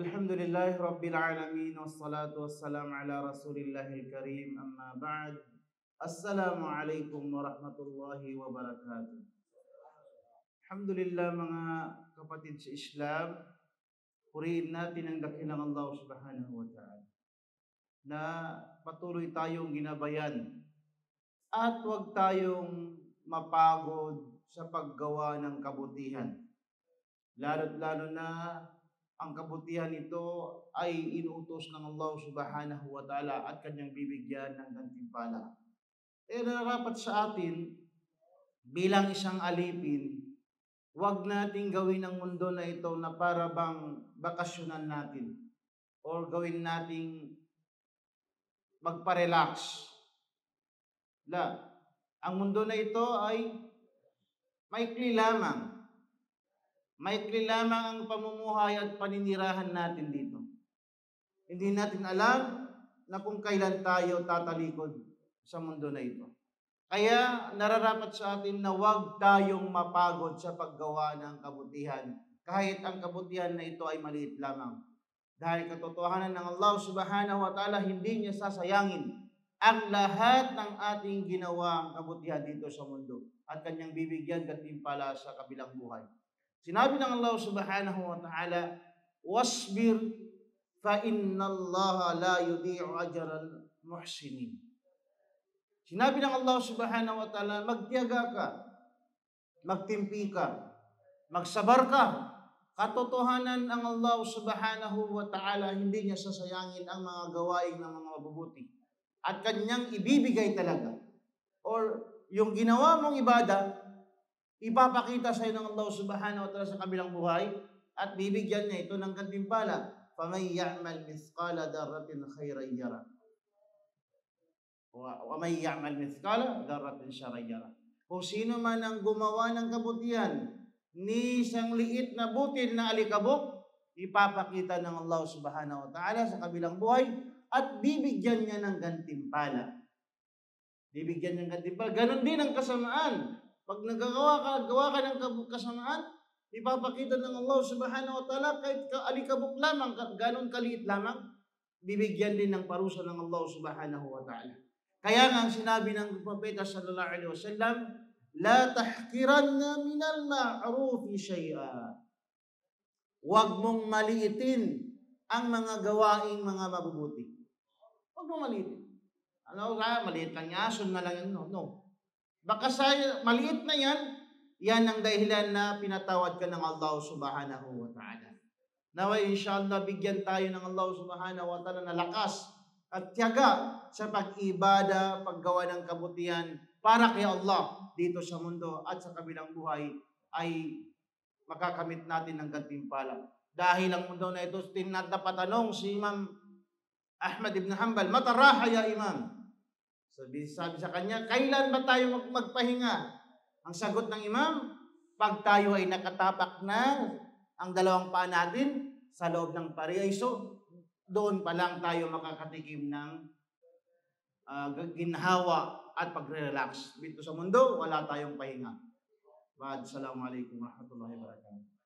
Alhamdulillahi Rabbil Alamin wassalatu wassalamu ala Rasulillahil Karim amma ba'd. Assalamu alaikum warahmatullahi wabarakatuh. Alhamdulillah mga kapatid sa Islam, purihin natin ang dakilang Allah subhanahu wa ta'ala na patuloy tayong ginabayan at huwag tayong mapagod sa paggawa ng kabutihan. Lalo't lalo na ang kabutihan ito ay inuutos ng Allah subhanahu wa ta'ala at kanyang bibigyan ng gantimpala. Nararapat sa atin bilang isang alipin, huwag nating gawin ang mundo na ito na para bang bakasyonan natin or gawin nating magpa-relax. Ang mundo na ito ay maikli lamang. Maikli lamang ang pamumuhay at paninirahan natin dito. Hindi natin alam na kung kailan tayo tatalikod sa mundo na ito. Kaya nararapat sa atin na huwag tayong mapagod sa paggawa ng kabutihan. Kahit ang kabutihan na ito ay maliit lamang. Dahil katotohanan ng Allah subhanahu wa ta'ala, hindi niya sasayangin ang lahat ng ating ginawang kabutihan dito sa mundo. At kanyang bibigyan gantimpala sa kabilang buhay. Sinabi ng Allah subhanahu wa ta'ala, wasbir fa inna Allah la yudhi'u ajral muhsinin. Sinabi ng Allah subhanahu wa ta'ala, magtiyaga ka, magtimpi ka, magsabar ka. Katotohanan ang Allah subhanahu wa ta'ala, hindi niya sasayangin ang mga gawain ng mga mabubuti. At kanyang ibibigay talaga. Or yung ginawa mong ibada, ipapakita sa iyo ng Allah subhanahu wa ta'ala sa kabilang buhay at bibigyan niya ito ng gantimpala. فَمَنْ يَعْمَلْ مِثْقَالَ ذَرَّةٍ خَيْرًا يَرَهُ وَمَنْ يَعْمَلْ مِثْقَالَ ذَرَّةٍ شَرًّا يَرَهُ. Kung sino man ang gumawa ng kabutihan ni isang liit na butil na alikabok, ipapakita ng Allah subhanahu wa ta'ala sa kabilang buhay at bibigyan niya ng gantimpala. Bibigyan niya ng gantimpala. Ganon din ang kasamaan. Pag gawa ka ng kasamaan, ipapakita ng Allah subhanahu wa ta'ala kahit alikabok lamang, ganon kaliit lamang, bibigyan din ng parusa ng Allah subhanahu wa ta'ala. Kaya nga sinabi ng Propeta sallallahu alaihi wasallam, la tahkiranna minal ma'rufi shay'a. Huwag mong maliitin ang mga gawaing mga mabubuti. Huwag mong maliitin. Maliit lang yan, asun na lang yan. No. Baka sa maliit na yan ang dahilan na pinatawad ka ng Allah subhanahu wa ta'ala. Naway inshallah bigyan tayo ng Allah subhanahu wa ta'ala na lakas at tiyaga sa pag-ibada, paggawa ng kabutihan para kay Allah dito sa mundo at sa kabilang buhay ay makakamit natin ng gantimpala. Dahil ang mundo na ito, napatanong si Imam Ahmad ibn Hanbal, mata raha ya Imam? Sabi sa kanya, kailan ba tayo magpahinga? Ang sagot ng imam, pag tayo ay nakatapak na ang dalawang paa natin sa loob ng paraiso, doon pa lang tayo makakatikim ng ginhawa at pagre-relax. Dito sa mundo, wala tayong pahinga. Assalamualaikum warahmatullahi wabarakatuh.